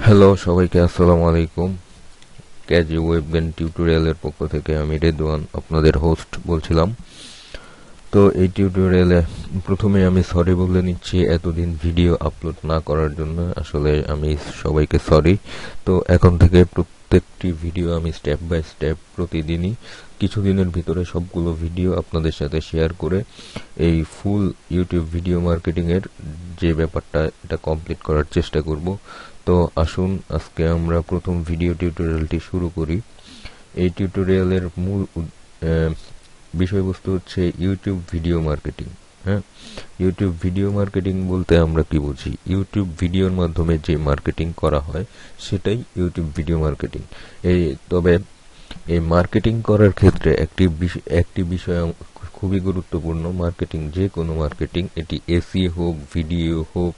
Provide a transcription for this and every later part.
Hello সবাইকে, আসসালামু আলাইকুম। ক্যাজি ওয়েবগান টিউটোরিয়ালের পক্ষ থেকে আমি রেদওয়ান আপনাদের হোস্ট বলছিলাম। তো এই টিউটোরিয়ালে প্রথমে আমি সরি বলে নিচ্ছি এতদিন ভিডিও আপলোড না করার জন্য। আসলে আমি সবাইকে সরি। তো এখন থেকে প্রত্যেকটি ভিডিও আমি স্টেপ বাই স্টেপ প্রতিদিনই কিছুদিনের ভিতরে সবগুলো ভিডিও আপনাদের সাথে শেয়ার করে এই ফুল ইউটিউব ভিডিও মার্কেটিং এর যে ব্যাপারটা এটা কমপ্লিট করার চেষ্টা করব। তো আসুন আজকে আমরা প্রথম ভিডিও টিউটোরিয়ালটি শুরু করি। এই টিউটোরিয়ালের মূল বিষয়বস্তু হচ্ছে ইউটিউব ভিডিও মার্কেটিং। হ্যাঁ, ইউটিউব ভিডিও মার্কেটিং বলতে আমরা কি বুঝি? ইউটিউব ভিডিওর মাধ্যমে যে মার্কেটিং করা হয় সেটাই ইউটিউব ভিডিও মার্কেটিং। তবে এই মার্কেটিং করার ক্ষেত্রে একটি বিষয় খুবই গুরুত্বপূর্ণ। মার্কেটিং, যে কোনো মার্কেটিং, এটি এসইও হোক, ভিডিও হোক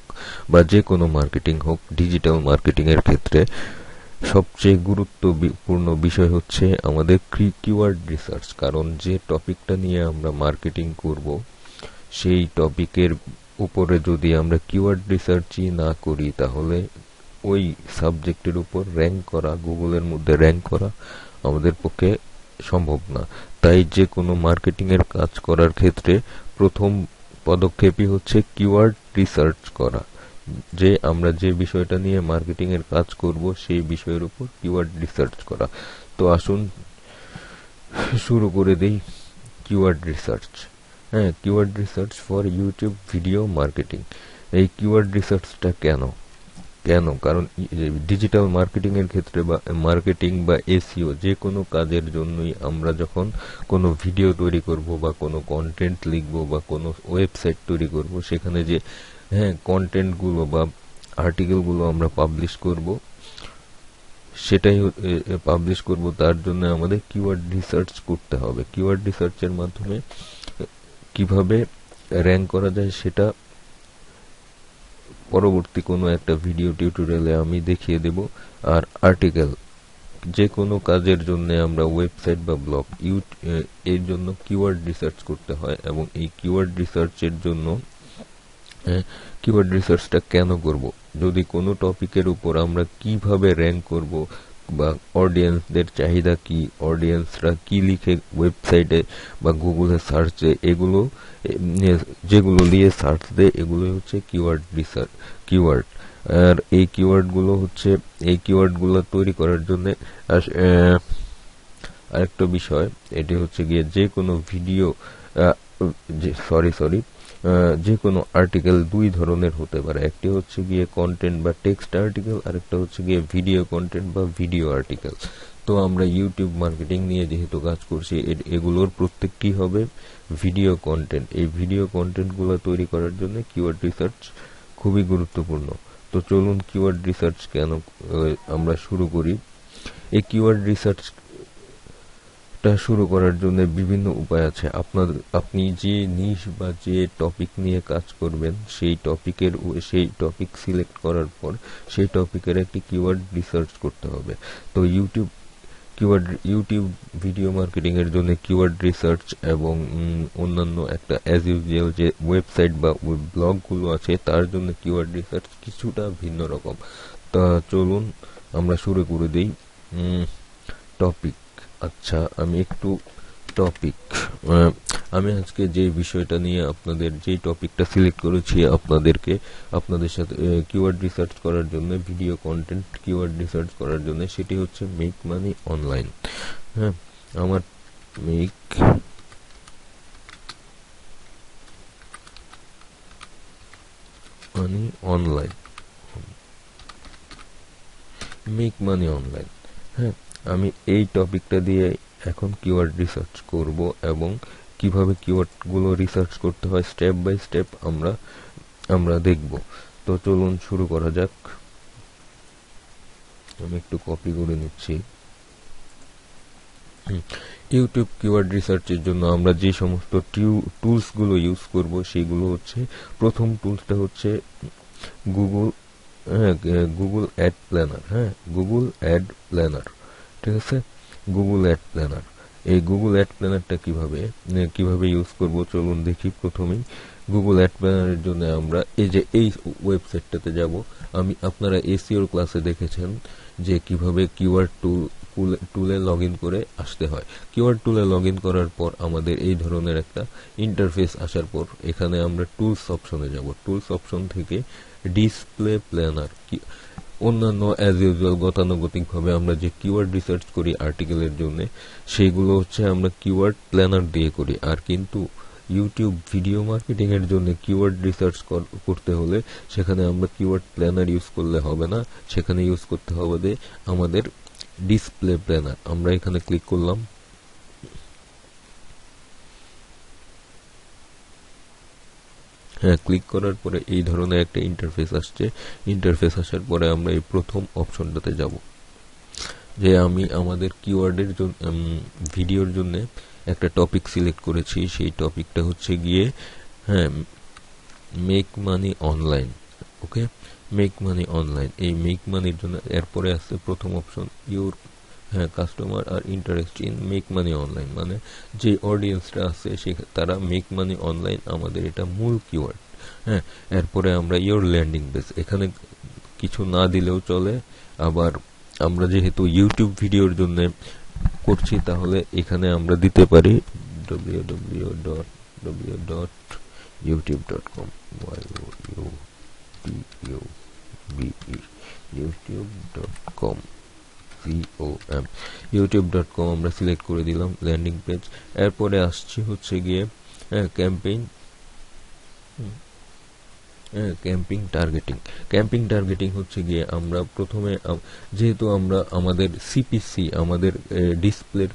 বা যে কোনো মার্কেটিং হোক, ডিজিটাল মার্কেটিং এর ক্ষেত্রে সবচেয়ে গুরুত্বপূর্ণ বিষয় হচ্ছে আমাদের কিওয়ার্ড রিসার্চ। কারণ যে টপিকটা নিয়ে আমরা মার্কেটিং করব সেই টপিকের উপরে যদি আমরা কিওয়ার্ড রিসার্চই না করি তাহলে ওই সাবজেক্টের উপর র্যাঙ্ক করা, গুগলের মধ্যে র্যাঙ্ক করা আমাদের পক্ষে সম্ভব না। তাই যে কোনো মার্কেটিং এর কাজ করার ক্ষেত্রে প্রথম পদক্ষেপই হচ্ছে কিওয়ার্ড রিসার্চ করা। যে আমরা যে বিষয়টা নিয়ে মার্কেটিং এর কাজ করব সেই বিষয়ের উপর কিওয়ার্ড রিসার্চ করা। তো আসুন শুরু করে দেই কিওয়ার্ড রিসার্চ। হ্যাঁ, keyword research for YouTube video marketing. এই কিওয়ার্ড রিসার্চটা কেন? কারণ ডিজিটাল মার্কেটিং এর ক্ষেত্রে বা মার্কেটিং বা এসইও যে কোনো কাজের জন্যই আমরা যখন কোনো ভিডিও তৈরি করব বা কোনো কন্টেন্ট লিখব বা কোনো ওয়েবসাইট তৈরি করব, সেখানে যে কন্টেন্টগুলো বা আর্টিকেলগুলো আমরা পাবলিশ করব, তার জন্য আমাদের কিওয়ার্ড রিসার্চ করতে হবে। কিওয়ার্ড রিসার্চের মাধ্যমে কিভাবে র্যাঙ্ক করা যায় সেটা পরবর্তী কোনো একটা ভিডিও টিউটোরিয়ালে আমি দেখিয়ে দেব। আর আর্টিকেল, যে কোনো কাজের জন্য আমরা ওয়েবসাইট বা ব্লগ এর জন্য কিওয়ার্ড রিসার্চ করতে হয়। এবং এই কিওয়ার্ড রিসার্চের জন্য কিওয়ার্ড রিসার্চটা কেন করব? যদি কোনো টপিকের উপর আমরা কিভাবে র্যাঙ্ক করব বা অডিয়েন্সদের চাহিদা কি, অডিয়েন্সরা কি লিখে ওয়েবসাইটে বা গুগলে সার্চে, এগুলো যেগুলো নিয়ে সার্চ দেয় এগুলো হচ্ছে কিওয়ার্ড রিসার্চ কিওয়ার্ড। আর এই কিওয়ার্ডগুলো তৈরি করার জন্য আরেকটা বিষয়, এটি হচ্ছে গিয়ে যে কোনো ভিডিও যে কোনো আর্টিকেল দুই ধরনের হতে পারে। একটি হচ্ছে গিয়ে কন্টেন্ট বা টেক্সট আর্টিকেল, আরেকটা হচ্ছে গিয়ে ভিডিও কন্টেন্ট বা ভিডিও আর্টিকেল। তো আমরা ইউটিউব মার্কেটিং নিয়ে যেহেতু কাজ করছি, এগুলোর প্রত্যেকটি হবে ভিডিও কন্টেন্ট। এই ভিডিও কন্টেন্টগুলো তৈরি করার জন্য কিওয়ার্ড রিসার্চ খুবই গুরুত্বপূর্ণ। তো চলুন কিওয়ার্ড রিসার্চ কেন আমরা শুরু করি। এই কিওয়ার্ড রিসার্চ শুরু করার জন্য বিভিন্ন উপায় আছে। আপনি যে নিশ বা যে টপিক নিয়ে কাজ করবেন সেই টপিক সিলেক্ট করার পর সেই টপিকের একটি কিওয়ার্ড রিসার্চ করতে হবে। তো ইউটিউব ভিডিও মার্কেটিং এর জন্য কিওয়ার্ড রিসার্চ এবং অন্যান্য একটা অ্যাজ ইউজুয়াল যে ওয়েবসাইট বা ব্লগগুলো আছে তার জন্য কিওয়ার্ড রিসার্চ কিছুটা ভিন্ন রকম। তা চলুন আমরা শুরু করে দিই। টপিক, আচ্ছা আমি আজকে যে বিষয়টা নিয়ে যেই টপিকটা সিলেক্ট করেছি আপনাদের সাথে কিওয়ার্ড রিসার্চ করার জন্য, ভিডিও কন্টেন্ট কিওয়ার্ড রিসার্চ করার জন্য, সেটি হচ্ছে মেক মানি অনলাইন। হ্যাঁ, আমার মেক মানি অনলাইন। হ্যাঁ, আমি এই টপিকটা দিয়ে এখন কিওয়ার্ড রিসার্চ করব এবং কিভাবে কিওয়ার্ডগুলো রিসার্চ করতে হয় স্টেপ বাই স্টেপ আমরা দেখব। তো চলুন শুরু করা যাক। আমি একটু কপি করে নিচ্ছি। ইউটিউব কিওয়ার্ড রিসার্চের জন্য আমরা যে সমস্ত টুলসগুলো ইউজ করব সেগুলো হচ্ছে, প্রথম টুলসটা হচ্ছে Google ad planner. Google ad planner, ঠিক আছে, গুগল অ্যাড প্ল্যানার। এই গুগল অ্যাড প্ল্যানারটা কিভাবে ইউজ করব চলুন দেখি। প্রথমেই গুগল অ্যাড প্ল্যানারের জন্য আমরা এই যে এই ওয়েবসাইটটাতে যাব। আপনারা এসইওর ক্লাসে দেখেছেন যে কিভাবে কিওয়ার্ড টুলে লগ ইন করে আসতে হয়। কিওয়ার্ড টুলে লগ ইন করার পর আমাদের এই ধরনের একটা ইন্টারফেস আসার পর এখানে আমরা টুলস অপশনে যাব। টুলস অপশন থেকে ডিসপ্লে প্ল্যানার, অন্যান্য অ্যাজ ইউজুয়াল গতানুগতিকভাবে আমরা যে কিওয়ার্ড রিসার্চ করি আর্টিকেলের জন্য, সেইগুলো হচ্ছে আমরা কিওয়ার্ড প্ল্যানার দিয়ে করি। আর কিন্তু ইউটিউব ভিডিও মার্কেটিং এর জন্য কিওয়ার্ড রিসার্চ করতে হলে সেখানে আমরা কিওয়ার্ড প্ল্যানার ইউজ করলে হবে না, সেখানে ইউজ করতে হবে আমাদের ডিসপ্লে প্ল্যানার। আমরা এখানে ক্লিক করলাম। হ্যাঁ, ক্লিক করার পরে এই ধরনের একটা ইন্টারফেস আসছে। ইন্টারফেস আসার পরে আমরা এই প্রথম অপশনটাতে যাব, যে আমি আমাদের কিওয়ার্ডের জন্য ভিডিওর জন্য একটা টপিক সিলেক্ট করেছি। সেই টপিকটা হচ্ছে গিয়ে make money online. Okay, make money online. এই মেক মানির জন্য এরপরে আসছে প্রথম option, your customer are interest in make money online, মানে যে অডিয়েন্সটা আছে তারা মেক মানি অনলাইন, আমাদের এটা মূল কিওয়ার্ড। এরপরে আমরা ইউর ল্যান্ডিং পেজ, এখানে কিছু না দিলেও চলে। আবার আমরা যেহেতু ইউটিউব ভিডিওর জন্য করছি তাহলে এখানে আমরা দিতে পারি www.youtube.com youtube.com youtube.com আমরা সিলেক্ট করে দিলাম ল্যান্ডিং পেজ। এরপরে আসছে হচ্ছে গিয়ে ক্যাম্পিং টার্গেটিং। ক্যাম্পিং টার্গেটিং হচ্ছে গিয়ে আমরা প্রথমে যেহেতু আমরা আমাদের সিপিসি আমাদের ডিসপ্লের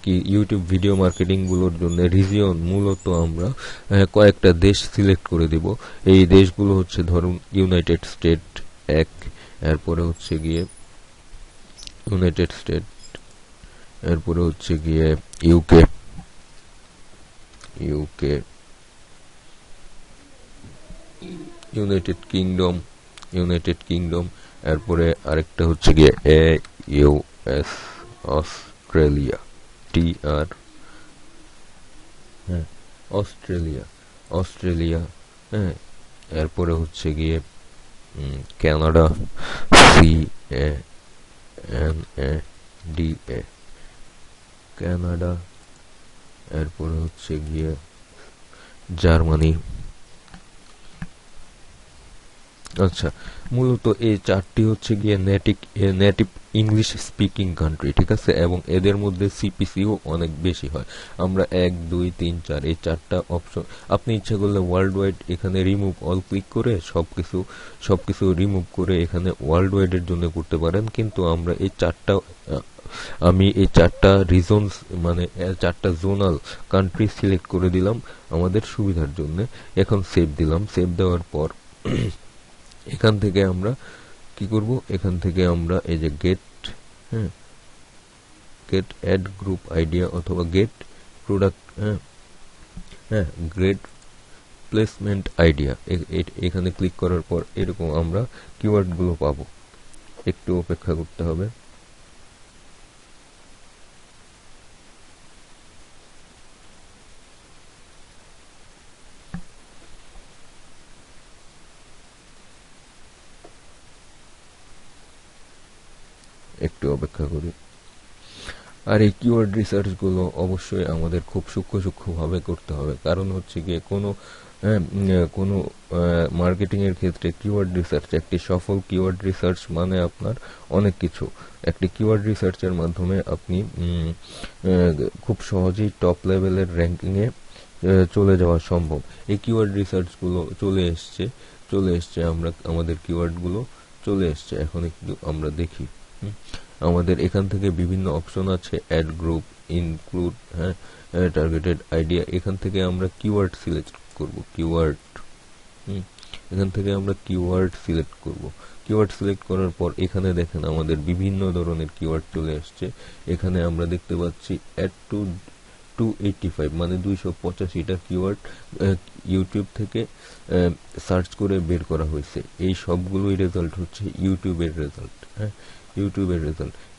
কি ইউটিউব ভিডিও মার্কেটিং গুলোর জন্য রিজিয়ন মূলত আমরা কয়েকটা দেশ সিলেক্ট করে দিব। এই দেশগুলো হচ্ছে ধরুন ইউনাইটেড স্টেট এক, এরপরে হচ্ছে গিয়ে ইউনাইটেড স্টেট, এরপরে হচ্ছে গিয়ে ইউকে, ইউনাইটেড কিংডম, এরপরে আরেকটা হচ্ছে গিয়ে AUS, অস্ট্রেলিয়া, TR, অস্ট্রেলিয়া, এরপরে হচ্ছে গিয়ে কানাডা, CANADA, কানাডা, এরপরে হচ্ছে গিয়ে জার্মানি। আচ্ছা, মূলত এই চারটি হচ্ছে গিয়ে নেটিভ ইংলিশ স্পিকিং কান্ট্রি, ঠিক আছে, এবং এদের মধ্যে সিপিসিও অনেক বেশি হয়। আমরা 1, 2, 3, 4 এই চারটা অপশন, আপনি ইচ্ছা করলে ওয়ার্ল্ড ওয়াইড এখানে রিমুভ অল ক্লিক করে সবকিছু রিমুভ করে এখানে ওয়ার্ল্ড ওয়াইড এর জন্য করতে পারেন। কিন্তু আমরা আমি এই চারটা রিজনস মানে চারটা জোনাল কান্ট্রি সিলেক্ট করে দিলাম আমাদের সুবিধার জন্য। এখন সেভ দিলাম। সেভ দেওয়ার পর এখান থেকে আমরা কি করব, এখান থেকে আমরা এই যে গেট অ্যাড গ্রুপ আইডিয়া অথবা get product get placement idea, এখানে ক্লিক করার পর এরকম আমরা কিওয়ার্ড গুলো পাবো। একটু অপেক্ষা করতে হবে। একটু অপেক্ষা করি। আর এই কিওয়ার্ড রিসার্চ গুলো অবশ্যই আমাদের খুব সূক্ষ্মভাবে করতে হবে, কারণ হচ্ছে গিয়ে কোনো মার্কেটিং এর ক্ষেত্রে কিওয়ার্ড রিসার্চ, একটি সফল কিওয়ার্ড রিসার্চ মানে আপনার অনেক কিছু। একটি কিওয়ার্ড রিসার্চের মাধ্যমে আপনি খুব সহজেই টপ লেভেলের র্যাঙ্কিং এ চলে যাওয়া সম্ভব। এই কিওয়ার্ড রিসার্চ গুলো চলে এসছে আমরা আমাদের কিওয়ার্ড গুলো চলে এসছে। এখন একটু আমরা দেখি। আমাদের এখান থেকে বিভিন্ন অপশন আছে, add group, include, targeted idea. এখান থেকে আমরা কিওয়ার্ড সিলেক্ট করব। এখান থেকে আমরা কিওয়ার্ড সিলেক্ট করব। কিওয়ার্ড সিলেক্ট করার পর এখানে দেখেন আমাদের বিভিন্ন ধরনের কিওয়ার্ড চলে আসছে। এখানে আমরা দেখতে পাচ্ছি অ্যাড টু 285 মানে 285টা কিওয়ার্ড ইউটিউব থেকে সার্চ করে বের করা হয়েছে। এই সবগুলোই রেজাল্ট হচ্ছে ইউটিউবের রেজাল্ট।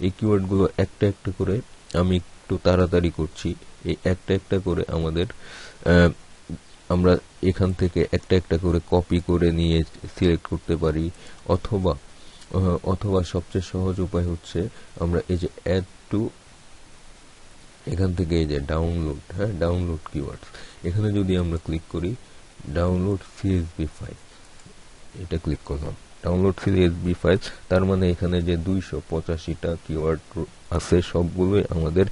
এই কিওয়ার্ড গুলো একটা একটা করে আমি একটু তাড়াতাড়ি করছি। এই একটা একটা করে আমাদের আমরা এখান থেকে একটা একটা করে কপি করে নিয়ে সিলেক্ট করতে পারি, অথবা অথবা সবচেয়ে সহজ উপায় হচ্ছে আমরা এই যে অ্যাড টু, এখান থেকে এই যে ডাউনলোড, ডাউনলোড কিওয়ার্ডস, এখানে যদি আমরা ক্লিক করি ডাউনলোড সিএসভি ফাইল, এটা ক্লিক করলাম, ডাউনলোড সিএসভি ফাইল, তার মানে এখানে যে 285টা কিওয়ার্ড আছে সবগুলোই আমাদের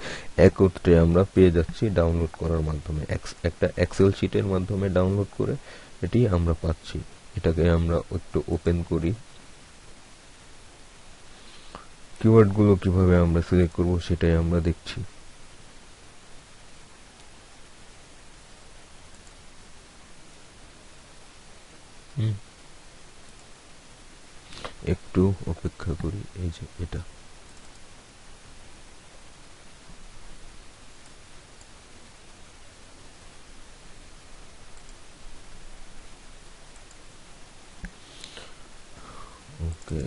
একত্রে আমরা পেয়ে যাচ্ছি ডাউনলোড করার মাধ্যমে, একটা এক্সেল শিটের মাধ্যমে ডাউনলোড করে এটি আমরা পাচ্ছি। এটাকে আমরা একটু ওপেন করি। কিওয়ার্ডগুলো কিভাবে আমরা সিলেক্ট করব সেটাই আমরা দেখছি। একটু অপেক্ষা করি। এই যে এটা, ওকে,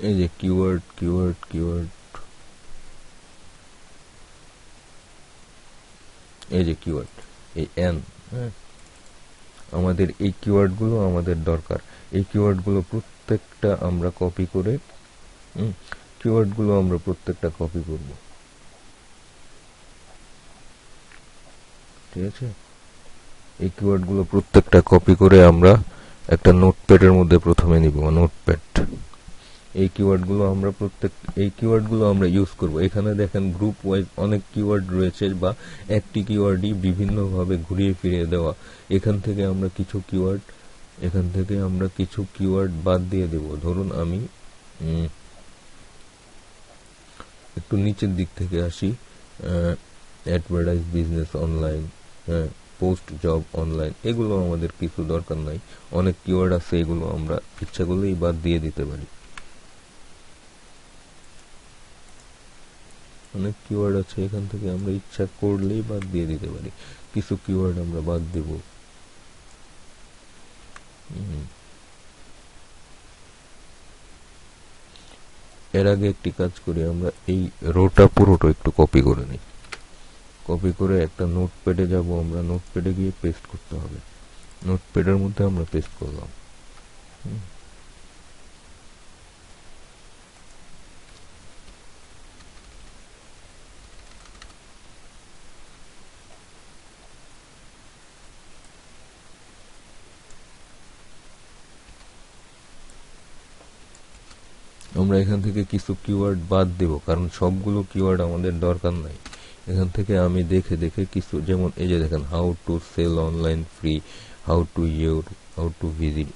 এই যে কিওয়ার্ড কিওয়ার্ড কিওয়ার্ড, এই যে কিওয়ার্ড, এই এন, আমাদের এই কিওয়ার্ডগুলো আমাদের দরকার। এই কিওয়ার্ডগুলো প্রত্যেকটা আমরা কপি করে, কিওয়ার্ডগুলো আমরা প্রত্যেকটা কপি করব, ঠিক আছে? এই কিওয়ার্ডগুলো প্রত্যেকটা কপি করে আমরা একটা নোটপ্যাডের মধ্যে প্রথমে নিব, নোটপ্যাড। এই কিওয়ার্ডগুলো আমরা ইউজ করব। এখানে দেখেন গ্রুপ ওয়াইজ অনেক কিওয়ার্ড রয়েছে, বা একটি কিওয়ার্ডই বিভিন্নভাবে ঘুরিয়ে ফিরিয়ে দেওয়া। এখান থেকে আমরা কিছু কিওয়ার্ড বাদ দিয়ে দেব। ধরুন আমি একটু নিচের দিক থেকে আসি, advertise business online, post job online, এগুলো আমাদের কিছু দরকার নাই। অনেক কিওয়ার্ড আছে, এগুলো আমরা ইচ্ছা করলেই বাদ দিয়ে দিতে পারি। অনেক কিওয়ার্ড আছে, এখান থেকে আমরা ইচ্ছা করলেই বাদ দিয়ে দিতে পারি। কিছু কিওয়ার্ড আমরা বাদ দেব। এর আগে একটি কাজ করি, আমরা এই রোটা পুরোটা একটু কপি করে নিই। কপি করে একটা নোটপ্যাডে যাব, আমরা নোটপ্যাডে গিয়ে পেস্ট করতে হবে। নোটপ্যাডের মধ্যে আমরা পেস্ট করলাম। আমরা এখান থেকে কিছু কিওয়ার্ড বাদ দেব, কারণ সবগুলো কিওয়ার্ড আমাদের দরকার নাই। এখান থেকে আমি দেখে দেখে কিছু, যেমন এই যে দেখেন how to sell online free, how to visit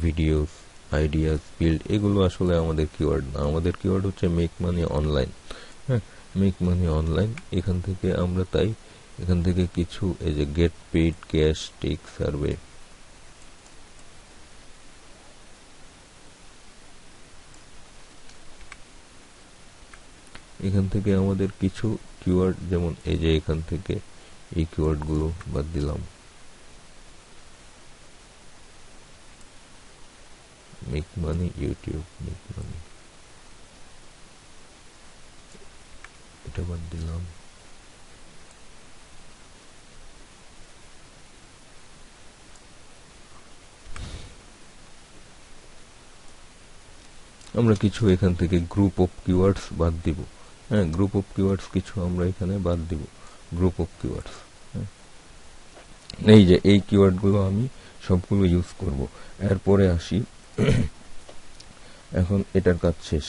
videos, ideas, build, এগুলো আসলে আমাদের কিওয়ার্ড না। আমাদের কিওয়ার্ড হচ্ছে make money online. Make money online. এখান থেকে কিছু, এই যে get paid, cash, take survey, এখান থেকে আমাদের কিছু কিওয়ার্ড, যেমন এই যে এখান থেকে এই কিওয়ার্ডগুলো বাদ দিলাম। Make money YouTube, make money, এটা বাদ দিলাম। আমরা কিছু এখান থেকে গ্রুপ অফ কিওয়ার্ডস বাদ দিব। গ্রুপ অফ কিওয়ার্ডস কিছু আমরা এখানে বাদ দিব, গ্রুপ অফ কিওয়ার্ডস। এই যে এই কিওয়ার্ডগুলো আমি সবগুলো ইউজ করব। এরপরে আসি, এখন এটার কাজ শেষ।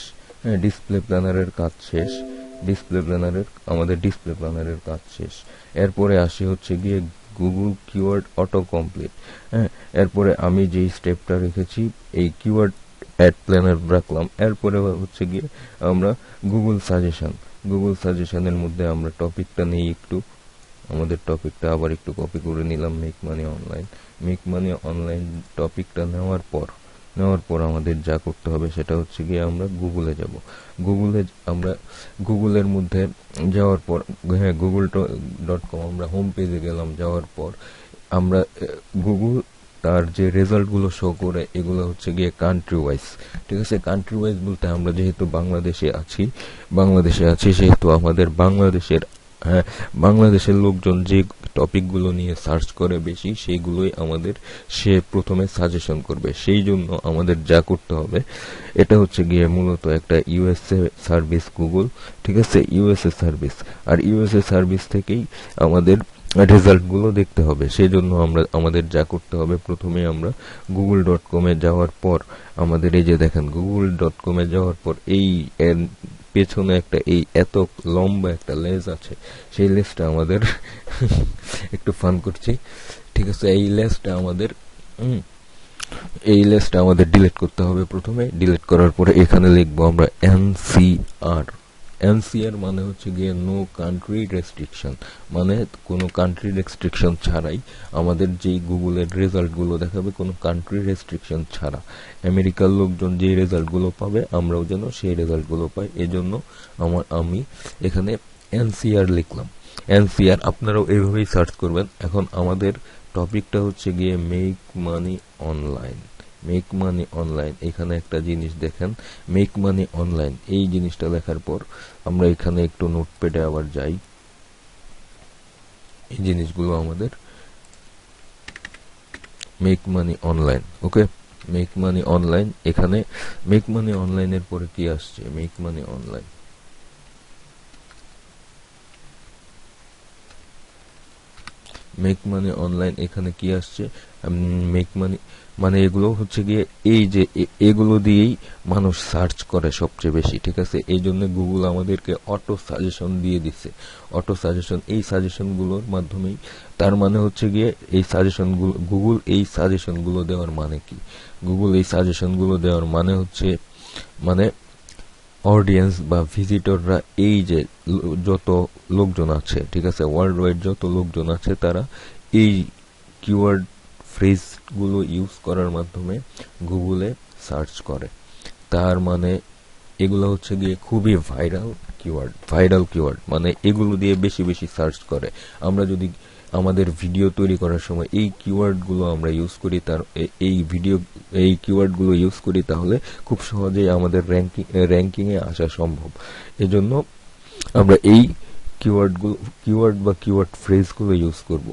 ডিসপ্লে প্ল্যানারের কাজ শেষ। আমাদের ডিসপ্লে প্ল্যানারের কাজ শেষ। এরপরে আসি হচ্ছে গিয়ে গুগল কিওয়ার্ড অটো কমপ্লিট। এরপরে আমি যেই স্টেপটা রেখেছি, এই কিওয়ার্ড অ্যাড প্ল্যানার রাখলাম। এরপরে হচ্ছে গিয়ে আমরা গুগল সাজেশনের মধ্যে আমরা টপিকটা নেই একটু, আমাদের টপিকটা আবার একটু কপি করে নিলাম, মেক মানি অনলাইন টপিকটা নেওয়ার পর আমাদের যা করতে হবে সেটা হচ্ছে গিয়ে আমরা গুগলে যাব। গুগলের মধ্যে যাওয়ার পর, google.com আমরা হোম পেজে গেলাম। যাওয়ার পর আমরা তার যে রেজাল্টগুলো শো করে এগুলো হচ্ছে গিয়ে কান্ট্রি ওয়াইজ। ঠিক আছে, কান্ট্রি ওয়াইজ বলতে আমরা যেহেতু বাংলাদেশে আছি সেহেতু আমাদের বাংলাদেশের লোকজন যে টপিকগুলো নিয়ে সার্চ করে বেশি সেইগুলোই সে প্রথমে সাজেশন করবে। সেই জন্য আমাদের যা করতে হবে, এটা হচ্ছে গিয়ে মূলত একটা ইউএসএ সার্ভিস গুগল। ঠিক আছে, ইউএসএ সার্ভিস, আর ইউএসএ সার্ভিস থেকেই আমাদের রেজাল্টগুলো দেখতে হবে। সেই জন্য আমাদের যা করতে হবে, প্রথমে আমরা google.com-এ যাওয়ার পর আমাদের এই যে দেখেন google.com-এ যাওয়ার পর এই পেছনে এই এত লম্বা একটা লেজ আছে, সেই লেজটা আমাদের একটু ফান করছি। ঠিক আছে, এই লেজটা আমাদের ডিলিট করতে হবে। প্রথমে ডিলিট করার পরে এখানে লিখবো আমরা NCR। এনসিআর মানে হচ্ছে গিয়ে নো কান্ট্রি রেস্ট্রিকশন, মানে কোনো কান্ট্রি রেস্ট্রিকশন ছাড়াই আমাদের যেই গুগলের রেজাল্টগুলো দেখাবে কোনো কান্ট্রি রেস্ট্রিকশন ছাড়া। আমেরিকার লোকজন যেই রেজাল্টগুলো পাবে আমরাও যেন সেই রেজাল্টগুলো পাই। এজন্য আমি এখানে এনসিআর লিখলাম। এনসিআর আপনারাও এইভাবেই সার্চ করবেন। এখন আমাদের টপিকটা হচ্ছে গিয়ে make money online. Make money online, এখানে একটা জিনিস দেখেন, মেক মানি অনলাইন। এই জিনিসটা লেখার পর আমরা এখানে একটু নোটপ্যাডে আবার যাই। এই জিনিসগুলো আমাদের make money online. Okay, make money online. এখানে মেক মানি অনলাইনের পরে কি আসছে? Make money online, make money online. এখানে কি আসছে? মেক মানি মানে এগুলো হচ্ছে গিয়ে এই যে এগুলো দিয়েই মানুষ সার্চ করে সবচেয়ে বেশি। ঠিক আছে, এই জন্য গুগল আমাদেরকে অটো সাজেশন দিয়ে দিচ্ছে। অটো সাজেশন, এই সাজেশনগুলোর মাধ্যমেই, তার মানে হচ্ছে গিয়ে গুগল এই সাজেশনগুলো দেওয়ার মানে কি? গুগল এই সাজেশনগুলো দেওয়ার মানে হচ্ছে, মানে অডিয়েন্স বা ভিজিটররা, এই যে যত লোকজন আছে, ঠিক আছে, ওয়ার্ল্ড ওয়াইড যত লোকজন আছে, তারা এই কিওয়ার্ড ফ্রেজ গুলো ইউজ করার মাধ্যমে গুগলে সার্চ করে। তার মানে এগুলো হচ্ছে গিয়ে খুবই ভাইরাল কিওয়ার্ড, মানে এগুলো দিয়ে বেশি বেশি সার্চ করে। আমরা যদি আমাদের ভিডিও তৈরি করার সময় এই কিওয়ার্ডগুলো আমরা ইউজ করি, এই কিওয়ার্ডগুলো ইউজ করি, তাহলে খুব সহজেই আমাদের র্যাঙ্কিংয়ে আসা সম্ভব। এজন্য আমরা এই কিওয়ার্ড বা কিওয়ার্ড ফ্রেজগুলো ইউজ করব।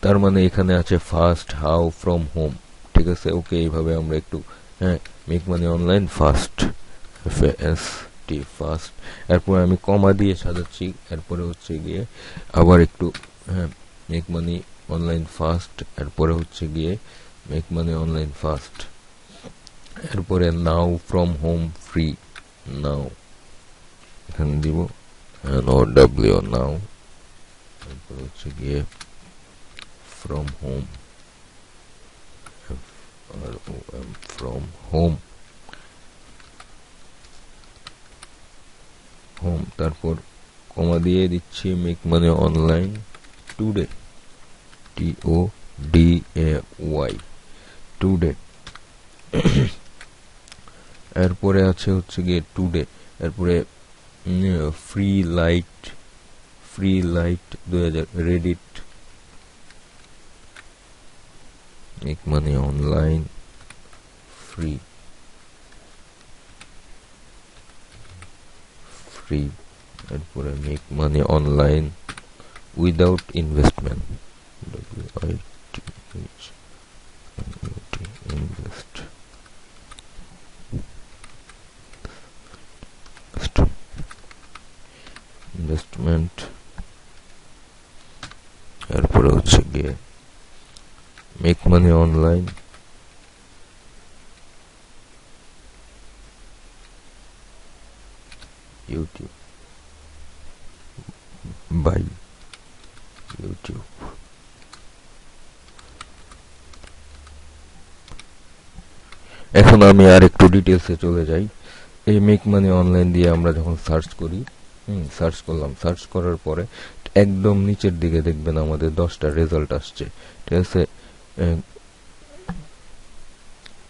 তার মানে এখানে আছে ফাস্ট, হাউ, ফ্রম, হোম। ঠিক আছে, ওকে, এইভাবে আমরা একটু make money online fast, FAST, fast. এরপরে আমি কমা দিয়ে সাজাচ্ছি। এরপরে হচ্ছে গিয়ে আবার একটু মেক মানি অনলাইন ফাস্ট, এরপরে হচ্ছে গিয়ে মেক মানি অনলাইন ফাস্ট, এরপরে now, from, home, free, now এখানে দিব NOW, নাও। এরপরে হচ্ছে গিয়ে from home, FROM, from home, তারপর কমা দিয়ে দিচ্ছি make money online today, TODAY, today. এরপরে আছে হচ্ছে গিয়ে টুডে, এরপরে free light 2000, Reddit, make money online free, এরপরে make money online without investment, investment. এরপরে হচ্ছে গিয়ে make money online YouTube, by YouTube. এখন আমি আর একটু ডিটেলসে চলে যাই। এই মেক মানি অনলাইন দিয়ে আমরা যখন সার্চ করি, সার্চ করার পরে একদম নিচের দিকে দেখবেন আমাদের 10টা রেজাল্ট আসছে। ঠিক আছে,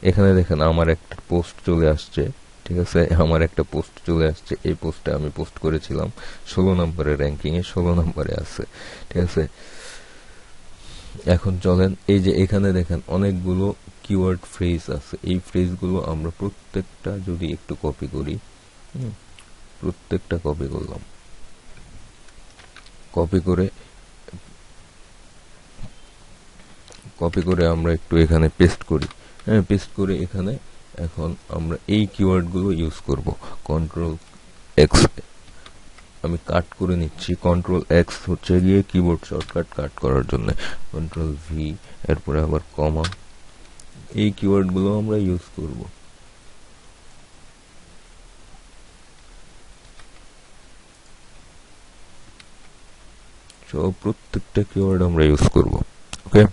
এখানে দেখেন আমার একটা পোস্ট চলে আসছে। ঠিক আছে, আমার একটা পোস্ট চলে আসছে। এই পোস্টটা আমি পোস্ট করেছিলাম 16 নম্বরের র্যাঙ্কিং এ, 16 নম্বরে আছে। ঠিক আছে, এখন চলেন, এই যে এখানে দেখেন অনেকগুলো কিওয়ার্ড ফ্রেজ আছে। এই ফ্রেজগুলো আমরা প্রত্যেকটা যদি একটু কপি করি, প্রত্যেকটা কপি করলাম, কপি করে আমরা একটু এখানে পেস্ট করি। হ্যাঁ, পেস্ট করে এখানে এখন আমরা এই কিওয়ার্ডগুলো ইউজ করব। কন্ট্রোল এক্স আমি কাট করে নিচ্ছি। কন্ট্রোল এক্স হচ্ছে গিয়ে কিবোর্ড শর্টকাট কাট করার জন্য। কন্ট্রোল ভি, এরপরে আবার কমা, এই কিওয়ার্ডগুলো আমরা ইউজ করব। সব প্রত্যেকটা কিওয়ার্ড আমরা ইউজ করব। ওকে,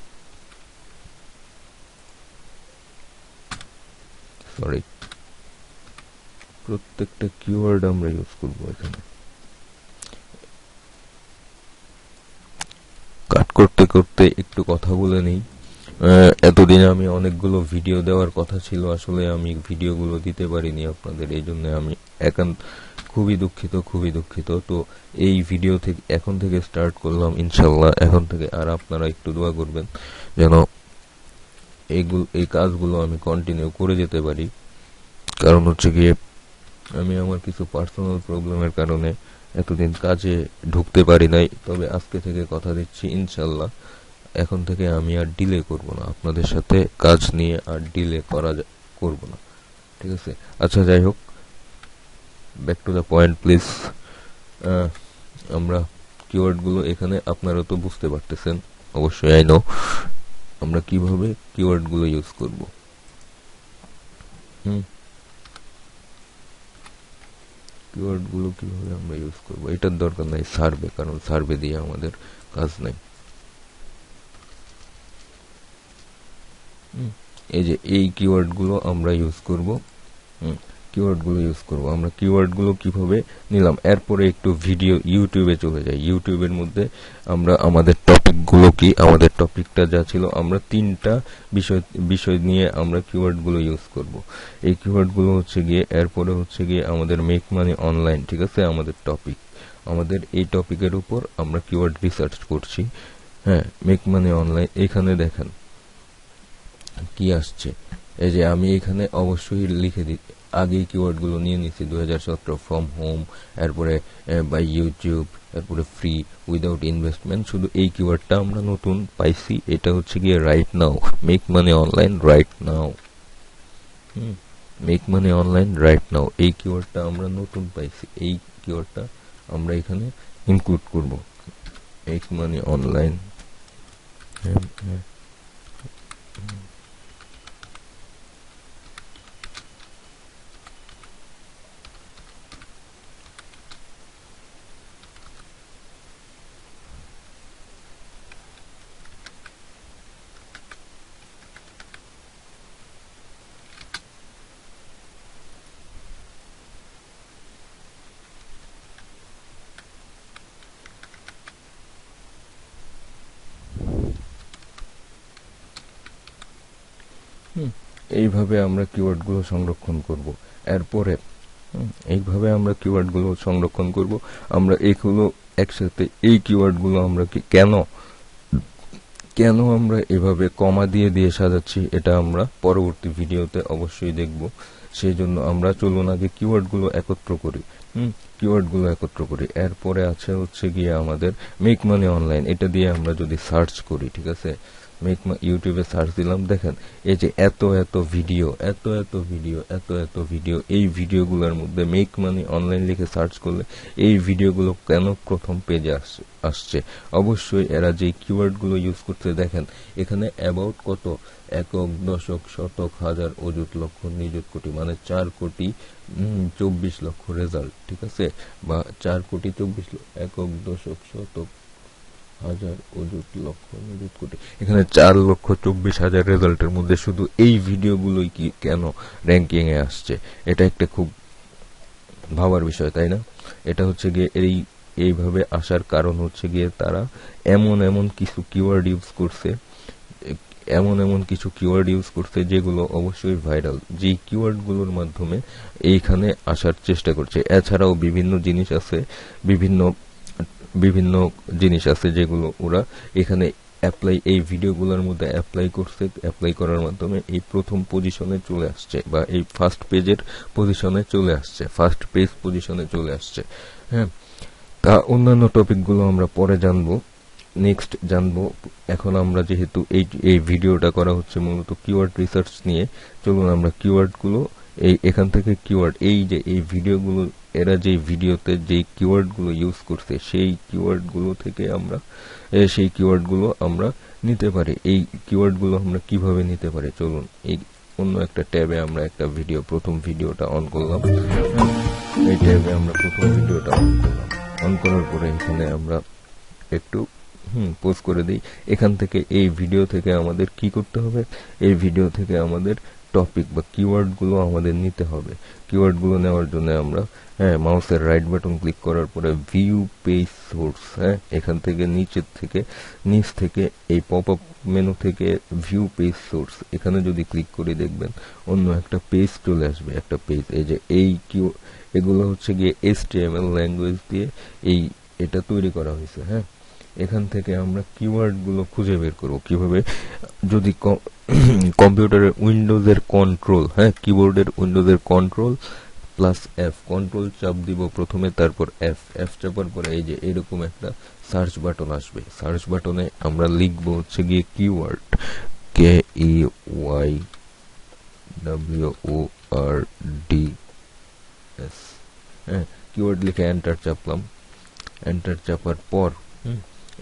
সরি, প্রত্যেকটা কিওয়ার্ড আমরা ইউজ করব। এখানে কাট করতে করতে একটু কথা বলে নেই। এতদিন আমি অনেকগুলো ভিডিও দেওয়ার কথা ছিল, আসলে আমি ভিডিওগুলো দিতে পারিনি আপনাদের, এই জন্য আমি খুবই দুঃখিত। তো এই ভিডিও থেকে এখন থেকে স্টার্ট করলাম ইনশাল্লাহ। এখন থেকে আর আপনারা একটু দোয়া করবেন যেন এই কাজগুলো আমি কন্টিনিউ করে যেতে পারি। কারণ হচ্ছে গিয়ে আমি আমার কিছু পার্সোনাল প্রবলেমের কারণে এতদিন কাজে ঢুকতে পারি নাই। তবে আজকে থেকে কথা দিচ্ছি ইনশাল্লাহ এখন থেকে আমি আর ডিলে করব না, আপনাদের সাথে কাজ নিয়ে আর ডিলে করব না। ঠিক আছে, আচ্ছা যাই হোক, back to the point please. আমরা কিওয়ার্ডগুলো এখানে আপনারা তো বুঝতে পারতেছেন অবশ্যই, আই নো আমরা কিভাবে কিওয়ার্ডগুলো ইউজ করব। কিওয়ার্ডগুলো কিভাবে আমরা ইউজ করব, এটার দরকার নাই সার্ভে, কারণ সার্ভে দিয়ে আমাদের কাজ নাই। এই যে এই কিওয়ার্ডগুলো আমরা ইউজ করব। আমরা কিওয়ার্ডগুলো কিভাবে নিলাম, এরপরে একটু ভিডিও ইউটিউবে চলে যাই। ইউটিউবের মধ্যে আমরা আমাদের টপিকগুলো কি, আমাদের টপিকটা যা ছিল, আমরা 3টা বিষয় নিয়ে আমরা কিওয়ার্ডগুলো ইউজ করব। এই কিওয়ার্ডগুলো হচ্ছে গিয়ে, এরপরে হচ্ছে গিয়ে আমাদের মেক মানি অনলাইন। ঠিক আছে, আমাদের টপিক, আমাদের এই টপিকের উপর আমরা কিওয়ার্ড রিসার্চ করছি। হ্যাঁ, মেক মানি অনলাইন, এখানে দেখেন কি আসছে। এই যে আমি এখানে অবশ্যই লিখে দিই, আগেই কিওয়ার্ডগুলো নিয়ে নিচ্ছি 2017 ফ্রম হোম, এরপরে বাই ইউটিউব, এরপরে ফ্রি, উইদাউট ইনভেস্টমেন্ট। শুধু এই কিওয়ার্ডটা আমরা নতুন পাইছি, এটা হচ্ছে গিয়ে right now, make money online right now. Make money online right now, এই কিওয়ার্ডটা আমরা নতুন পাইছি, এই কিওয়ার্ডটা আমরা এখানে ইনক্লুড করব। মেক মানি অনলাইন, এইভাবে আমরা কিওয়ার্ডগুলো সংরক্ষণ করব। এরপরে এইভাবে আমরা কিওয়ার্ডগুলো সংরক্ষণ করব। আমরা এগুলো একসাথে, এই কিওয়ার্ডগুলো আমরা কেন আমরা এভাবে কমা দিয়ে দিয়ে সাজাচ্ছি, এটা আমরা পরবর্তী ভিডিওতে অবশ্যই দেখব। সেই জন্য আমরা চলুন আগে কিওয়ার্ডগুলো একত্র করি। এরপরে আছে হচ্ছে গিয়ে আমাদের মেক মানি অনলাইন, এটা দিয়ে আমরা যদি সার্চ করি, ঠিক আছে, ইউটিউবে সার্চ দিলাম, দেখেন এই যে এত ভিডিও, এই ভিডিওগুলোর মধ্যে মেক মানি অনলাইন লিখে সার্চ করলে এই ভিডিওগুলো কেন প্রথম পেজে আসছে? অবশ্যই এরা যে কিওয়ার্ডগুলো ইউজ করতে, দেখেন এখানে অ্যাবাউট কত, একক, দশক, শতক, হাজার, অযুত, লক্ষ, নিযুত, কোটি, মানে 4,24,00,000 রেজাল্ট। ঠিক আছে, বা 4,24,00,000, একক, দশক, শতক, হাজার, অযুত, লক্ষ, নিযুত, কোটি, এখানে 4,24,000 রেজাল্টের মধ্যে শুধু এই ভিডিওগুলোই কি কেন র্যাঙ্কিং এ আসছে? এটা একটা খুব ভাবার বিষয়, তাই না? এটা হচ্ছে গিয়ে এইভাবে আসার কারণ হচ্ছে গিয়ে তারা এমন কিছু কিওয়ার্ড ইউজ করছে যেগুলো অবশ্যই ভাইরাল, যে কিওয়ার্ডগুলোর মাধ্যমে এইখানে আসার চেষ্টা করছে। এছাড়াও বিভিন্ন জিনিস আছে যেগুলো ওরা এখানে অ্যাপ্লাই, এই ভিডিওগুলোর মধ্যে অ্যাপ্লাই করছে, অ্যাপ্লাই করার মাধ্যমে এই প্রথম পজিশনে চলে আসছে, বা এই ফার্স্ট পেজের পজিশনে চলে আসছে, ফার্স্ট পেজ পজিশনে চলে আসছে। হ্যাঁ, তা অন্যান্য টপিকগুলো আমরা পরে জানবো, নেক্সট জানবো। এখন আমরা যেহেতু এই ভিডিওটা করা হচ্ছে মূলত কিওয়ার্ড রিসার্চ নিয়ে, চলুন আমরা কিওয়ার্ডগুলো এখান থেকে কিওয়ার্ড, এই যে এই ভিডিওগুলো, এরা যে ভিডিওতে যে কিওয়ার্ডগুলো ইউজ করছে সেই কিওয়ার্ডগুলো থেকে আমরা সেই কিওয়ার্ডগুলো আমরা নিতে পারি। এই কিওয়ার্ডগুলো আমরা কিভাবে নিতে পারি, চলুন এই অন্য একটা ট্যাবে আমরা একটা ভিডিও, প্রথম ভিডিওটা অন করলাম। এই ট্যাবে আমরা প্রথম ভিডিওটা অন করলাম, অন করার পরে এখানে আমরা একটু পোজ করে দিই। এখান থেকে এই ভিডিও থেকে আমাদের কি করতে হবে, এই ভিডিও থেকে আমাদের টপিক বা কিওয়ার্ডগুলো আমাদের নিতে হবে। কিওয়ার্ডগুলো নেওয়ার জন্য আমরা মাউসের রাইট বাটন ক্লিক করার পরে ভিউ পেজ সোর্স, এখান থেকে নিচ থেকে এই পপ আপ মেনু থেকে ভিউ পেজ সোর্স, এখানে যদি ক্লিক করে দেখবেন অন্য একটা পেজ চলে আসবে, একটা পেজ। এই যে এগুলো হচ্ছে গিয়ে HTML ল্যাঙ্গুয়েজ দিয়ে এটা তৈরি করা হয়েছে। এখান থেকে আমরা কিওয়ার্ডগুলো খুঁজে বের করব কিভাবে। যদি কম্পিউটারের উইন্ডোজের কন্ট্রোল, কিবোর্ডের উইন্ডোজের কন্ট্রোল প্লাস F, কন্ট্রোল চাপ দিব প্রথমে, তারপর F চাপার পরে এই যে এরকম একটা সার্চ বাটন আসবে। সার্চ বাটনে আমরা লিখবো হচ্ছে গিয়ে কিওয়ার্ড, KEYWORDS। কিওয়ার্ড লিখে এন্টার চাপলাম।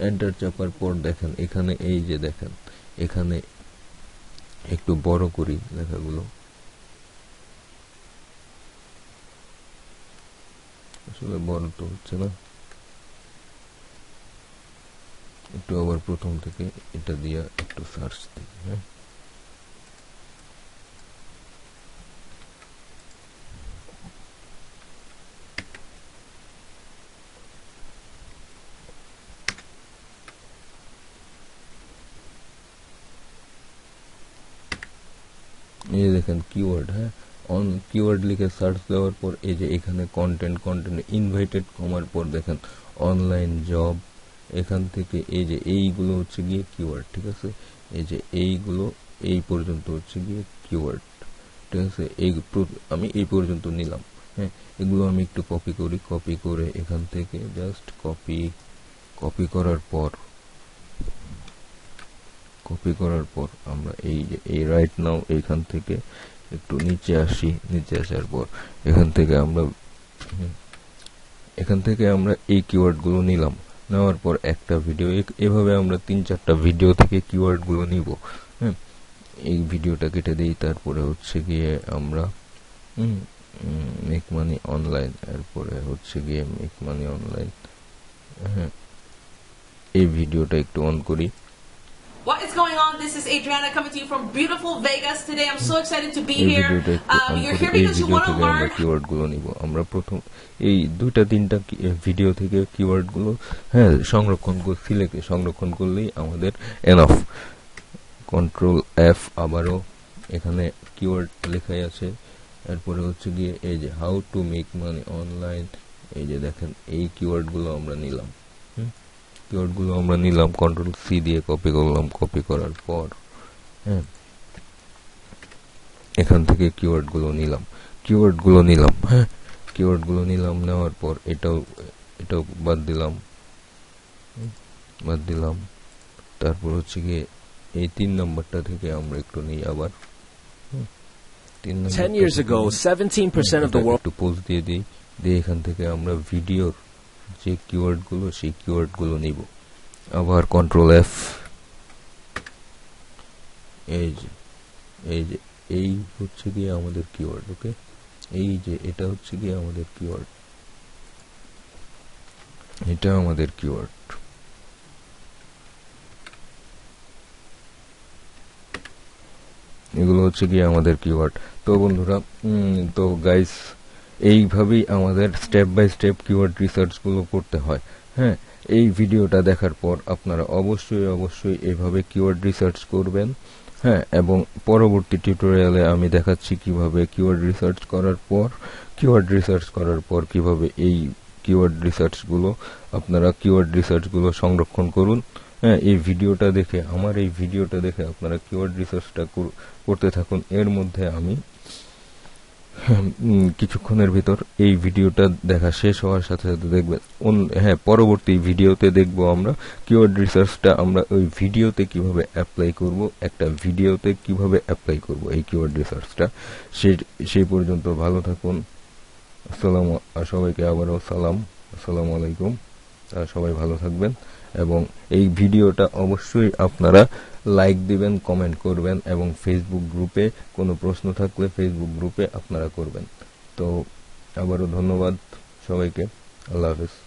এন্টার চাপার পর দেখেন এখানে, এই যে দেখেন এখানে একটু বড় করি লেখাগুলো, আসলে বড় তো হচ্ছে না, একটু আবার প্রথম থেকে এটা দিয়া একটু সার্চ দিই। এই দেখেন কিওয়ার্ড, কিওয়ার্ড লিখে সার্চ দেওয়ার পর এই যে এখানে কন্টেন্ট ইনভাইটেড কমার পর দেখেন অনলাইন জব, এখান থেকে এই যে এইগুলো হচ্ছে গিয়ে কিওয়ার্ড। ঠিক আছে, এই যে এইগুলো এই পর্যন্ত হচ্ছে গিয়ে কিওয়ার্ড। ঠিক আছে, আমি এই পর্যন্ত নিলাম। এগুলো আমি একটু কপি করে এখান থেকে জাস্ট কপি করার পর আমরা এই যে রাইট নাও এইখান থেকে একটু নিচে আসার পর এখান থেকে আমরা এই কিওয়ার্ডগুলো নিলাম। নেওয়ার পর একটা ভিডিও, এভাবে আমরা 3-4টা ভিডিও থেকে কিওয়ার্ডগুলো নিব। এই ভিডিওটা কেটে দিই। তারপরে হচ্ছে গিয়ে আমরা মেক মানি অনলাইন, এরপরে হচ্ছে গিয়ে মেক মানি অনলাইন। এই ভিডিওটা একটু অন করি। What is going on? This is Adriana coming to you from beautiful Vegas today. I'm so excited to be here. You're here because you want to learn. কিওয়ার্ডগুলো নিব আমরা প্রথম এই 2-3টা video থেকে কিওয়ার্ডগুলো সংরক্ষণ করলেই আমাদের এনাফ। কন্ট্রোল F, আবারও এখানে কিওয়ার্ড লেখাই আছে। এরপরে হচ্ছে গিয়ে এই যে how to make money online, এই যে দেখেন এই কিওয়ার্ডগুলো আমরা নিলাম। কন্ট্রোল C দিয়ে কপি করলাম। কপি করার পর এখান থেকে কিওয়ার্ডগুলো নিলাম। নেওয়ার পর এটাও বাদ দিলাম। তারপর হচ্ছে গিয়ে এই 3 নম্বরটা থেকে আমরা একটু নিই আবার। 10 years ago, 17% of the world একটু পোজ দিয়ে দিই। এখান থেকে আমরা ভিডিওর যে কিওয়ার্ডগুলো সেই কিওয়ার্ডগুলো নিব। আবার কন্ট্রোল F, এই হচ্ছে গিয়ে আমাদের কিওয়ার্ড। ওকে, এই যে এটা হচ্ছে গিয়ে আমাদের কিওয়ার্ড, এটা আমাদের কিওয়ার্ড। এগুলো হচ্ছে গিয়ে আমাদের কিওয়ার্ড। তো বন্ধুরা, তো গাইস, এইভাবেই আমাদের step by step keyword research গুলো করতে হয়। এই ভিডিওটা দেখার পর আপনারা অবশ্যই এইভাবে কিওয়ার্ড রিসার্চ করবেন। এবং পরবর্তী টিউটোরিয়ালে আমি দেখাচ্ছি কিভাবে কিওয়ার্ড রিসার্চ করার পর কিভাবে এই কিওয়ার্ড রিসার্চ গুলো সংরক্ষণ করুন। হ্যাঁ, এই ভিডিওটা দেখে আপনারা কিওয়ার্ড রিসার্চটা করতে থাকুন। এর মধ্যে আমি কিছুক্ষণের ভিতর এই ভিডিওটা দেখা শেষ হওয়ার সাথে সাথে দেখবেন পরবর্তী ভিডিওতে দেখব আমরা কিওয়ার্ড রিসার্চটা আমরা ওই ভিডিওতে কিভাবে অ্যাপ্লাই করব, একটা ভিডিওতে কিভাবে অ্যাপ্লাই করব এই কিওয়ার্ড রিসার্চটা। সেই পর্যন্ত ভালো থাকুন। সবাইকে আবারও আসসালামু আলাইকুম। সবাই ভালো থাকবেন এবং এই ভিডিওটা অবশ্যই আপনারা লাইক দিবেন, কমেন্ট করবেন এবং ফেসবুক গ্রুপে কোনো প্রশ্ন থাকলে ফেসবুক গ্রুপে আপনারা করবেন। তো আবারও ধন্যবাদ সবাইকে। আল্লাহ হাফেজ।